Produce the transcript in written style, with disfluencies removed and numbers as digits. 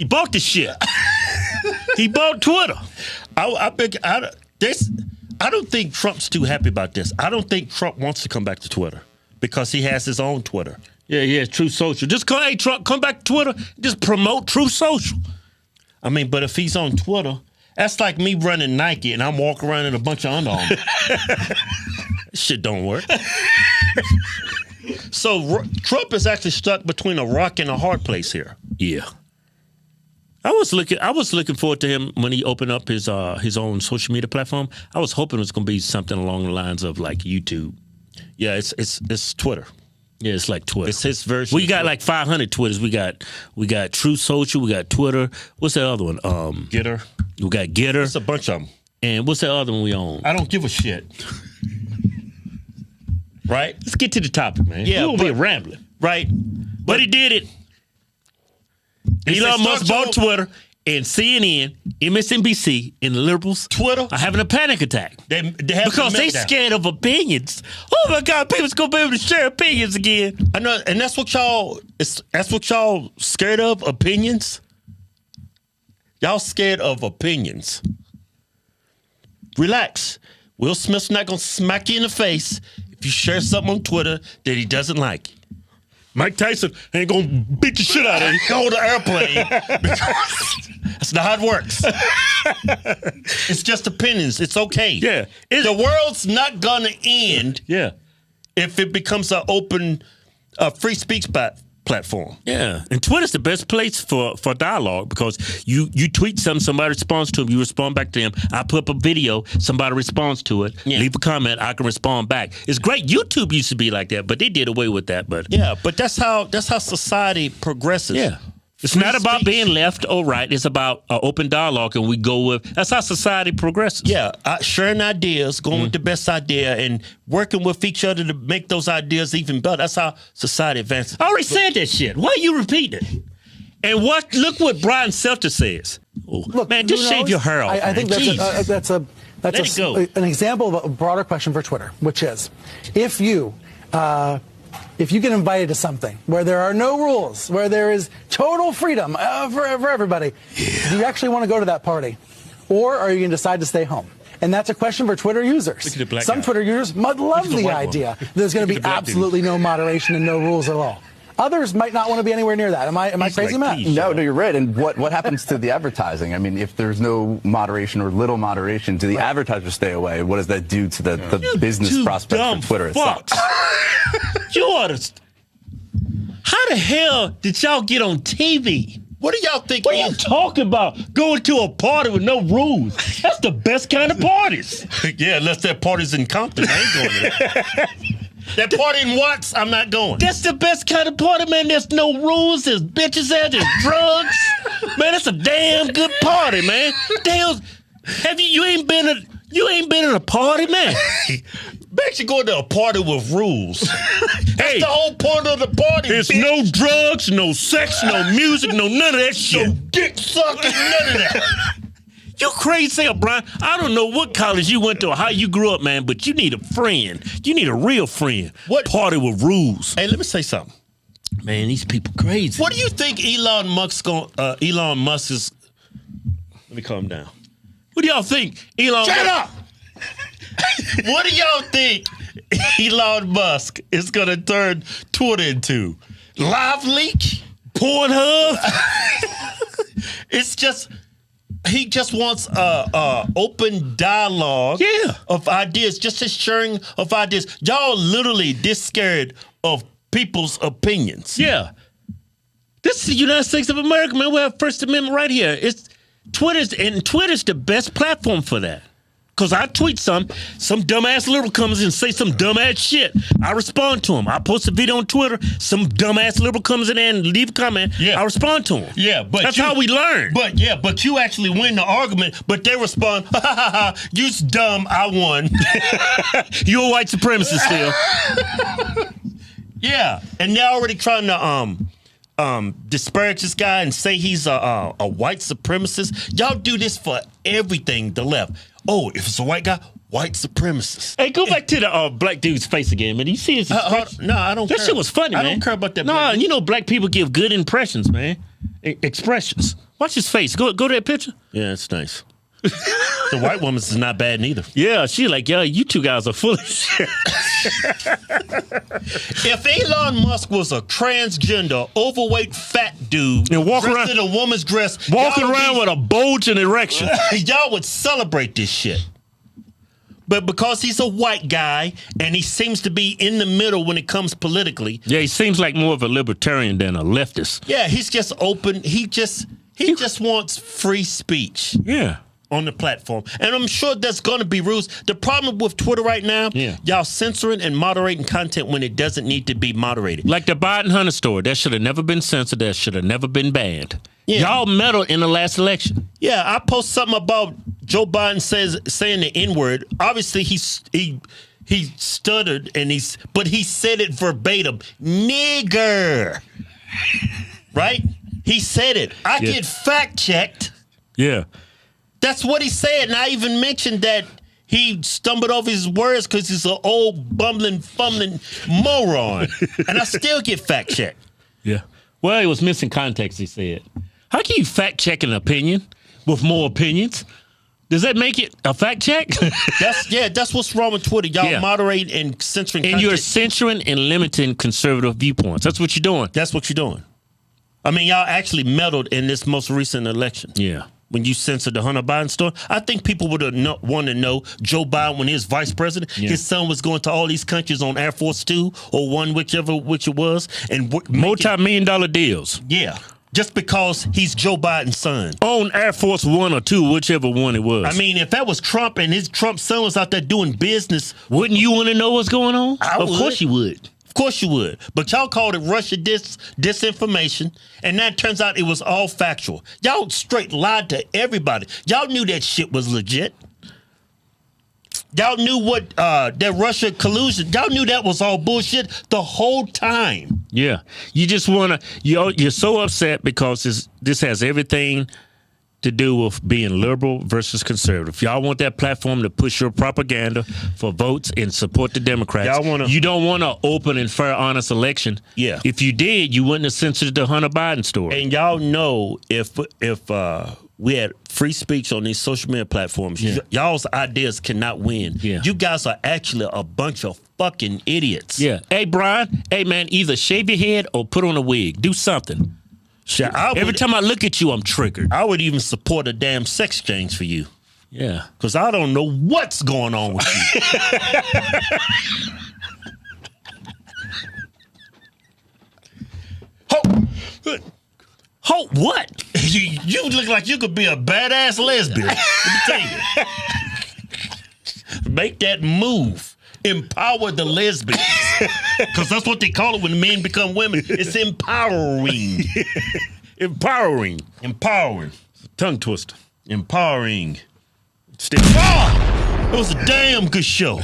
He bought the shit. He bought Twitter. I don't think Trump's too happy about this. I don't think Trump wants to come back to Twitter because he has his own Twitter. Yeah, Truth Social. Just come, hey, Trump, come back to Twitter. Just promote Truth Social. I mean, but if he's on Twitter, that's like me running Nike and I'm walking around in a bunch of Under Armour. Shit don't work. So Trump is actually stuck between a rock and a hard place here. Yeah. I was looking forward to him when he opened up his own social media platform. I was hoping it was going to be something along the lines of like YouTube. Yeah, it's Twitter. Yeah, it's like Twitter. It's his version. We got like 500 Twitters. We got Truth Social. We got Twitter. What's that other one? Getter. We got Getter. It's a bunch of them. And what's that other one we own? I don't give a shit. Right? Let's get to the topic, man. Yeah, we'll be rambling. Right. But he did it. Elon Musk bought Twitter, and CNN, MSNBC, and the liberals Twitter are having a panic attack. They have because they scared of opinions. Oh my God, people's gonna be able to share opinions again. I know, and that's what y'all scared of, opinions. Y'all scared of opinions. Relax. Will Smith's not gonna smack you in the face if you share something on Twitter that he doesn't like. Mike Tyson ain't gonna beat the shit out of you. Go to airplane. That's not how it works. It's just opinions. It's okay. Yeah. The world's not gonna end. Yeah. If it becomes an open, free speech platform. Yeah. And Twitter's the best place for dialogue because you tweet something, somebody responds to them, you respond back to them. I put up a video, somebody responds to it, leave a comment, I can respond back. It's great. YouTube used to be like that, but they did away with that. But yeah, but that's how society progresses. Yeah. It's not about being left or right. It's about open dialogue, and we go with. That's how society progresses. Yeah, sharing ideas, going with the best idea, and working with each other to make those ideas even better. That's how society advances. I already said that shit. Why are you repeating it? And look what Brian Stelter says. Oh, look, man, just shave your hair off. I think that's an example of a broader question for Twitter, which is if you get invited to something where there are no rules, where there is total freedom for everybody, do you actually want to go to that party? Or are you going to decide to stay home? And that's a question for Twitter users. Some Twitter users might love the idea that there's going to be absolutely no moderation and no rules at all. Others might not want to be anywhere near that. Am I crazy, Matt? No, you're right. And what happens to the advertising? I mean, if there's no moderation or little moderation, do the advertisers stay away? What does that do to the business prospects for Twitter itself? You ought to. How the hell did y'all get on TV? What do y'all think? What are you talking about? Going to a party with no rules. That's the best kind of parties. Yeah, unless that party's in Compton. I ain't going to that. That party in Watts, I'm not going. That's the best kind of party, man. There's no rules. There's bitches there. There's drugs. Man, that's a damn good party, man. Damn, you ain't been in a party, man. Bet you going to a party with rules. That's the whole point of the party. There's no drugs, no sex, no music, none of that shit. No dick sucking, none of that. You crazy, Brian. I don't know what college you went to or how you grew up, man, but you need a friend. You need a real friend. What party with rules? Hey, let me say something. Man, these people crazy. What do you think Elon Musk is? Let me calm down. What do y'all think? Shut up! What do y'all think Elon Musk is going to turn Twitter into? Live leak? Pornhub? It's just... He just wants open dialogue of ideas, just a sharing of ideas. Y'all literally this scared of people's opinions. Yeah. This is the United States of America, man. We have First Amendment right here. Twitter's the best platform for that. Because I tweet some dumbass liberal comes in and say some dumbass shit. I respond to him. I post a video on Twitter. Some dumbass liberal comes in there and leave a comment. Yeah. I respond to him. Yeah, but that's how we learn. But you actually win the argument, but they respond, ha ha ha, you's dumb, I won. You're a white supremacist still. Yeah, and they're already trying to disparage this guy and say he's a white supremacist. Y'all do this for everything, the left. Oh, if it's a white guy, white supremacist. Hey, go back to the black dude's face again, man. You see his expression? No, I don't care. That shit was funny, man. I don't care about that. No, you know black people give good impressions, man. expressions. Watch his face. Go to that picture. Yeah, it's nice. The white woman's is not bad neither. Yeah, she like, yeah, you two guys are full of shit. If Elon Musk was a transgender, overweight, fat dude and walk dressed around in a woman's dress, walking around with a bulge and erection, y'all would celebrate this shit. But because he's a white guy and he seems to be in the middle when it comes politically. Yeah, he seems like more of a libertarian than a leftist. Yeah, he's just open. He just wants free speech. Yeah. On the platform. And I'm sure there's going to be rules. The problem with Twitter right now, y'all censoring and moderating content when it doesn't need to be moderated. Like the Biden-Hunter story. That should have never been censored. That should have never been banned. Yeah. Y'all meddled in the last election. Yeah, I post something about Joe Biden saying the N-word. Obviously, he stuttered, but he said it verbatim. Nigger. Right? He said it. I get fact-checked. Yeah. That's what he said, and I even mentioned that he stumbled over his words because he's an old, bumbling, fumbling moron. And I still get fact-checked. Yeah. Well, it was missing context, he said. How can you fact-check an opinion with more opinions? Does that make it a fact-check? That's what's wrong with Twitter. Y'all moderate and censoring content. And you're censoring and limiting conservative viewpoints. That's what you're doing. That's what you're doing. I mean, y'all actually meddled in this most recent election. Yeah. When you censored the Hunter Biden story, I think people would have want to know Joe Biden, when he was vice president, his son was going to all these countries on Air Force 2 or 1, which it was. And multi-million-dollar deals. Yeah. Just because he's Joe Biden's son. On Air Force 1 or 2, whichever one it was. I mean, if that was Trump and his Trump son was out there doing business. Wouldn't you want to know what's going on? Of course you would. Of course you would. But y'all called it Russia disinformation, and that turns out it was all factual. Y'all straight lied to everybody. Y'all knew that shit was legit. Y'all knew what that Russia collusion. Y'all knew that was all bullshit the whole time. Yeah. You just want to, you're so upset because this has everything to do with being liberal versus conservative. Y'all want that platform to push your propaganda for votes and support the Democrats. You don't want an open and fair, honest election. Yeah. If you did, you wouldn't have censored the Hunter Biden story. And y'all know if we had free speech on these social media platforms, y'all's ideas cannot win. Yeah. You guys are actually a bunch of fucking idiots. Yeah. Hey, Brian. Hey, man, either shave your head or put on a wig. Do something. Every time I look at you, I'm triggered. I would even support a damn sex change for you. Yeah. Because I don't know what's going on with you. Hope what? You look like you could be a badass lesbian. Let me tell you. Make that move. Empower the lesbians. Because that's what they call it when men become women. It's empowering. Empowering. Tongue twister. Empowering. It was a damn good show.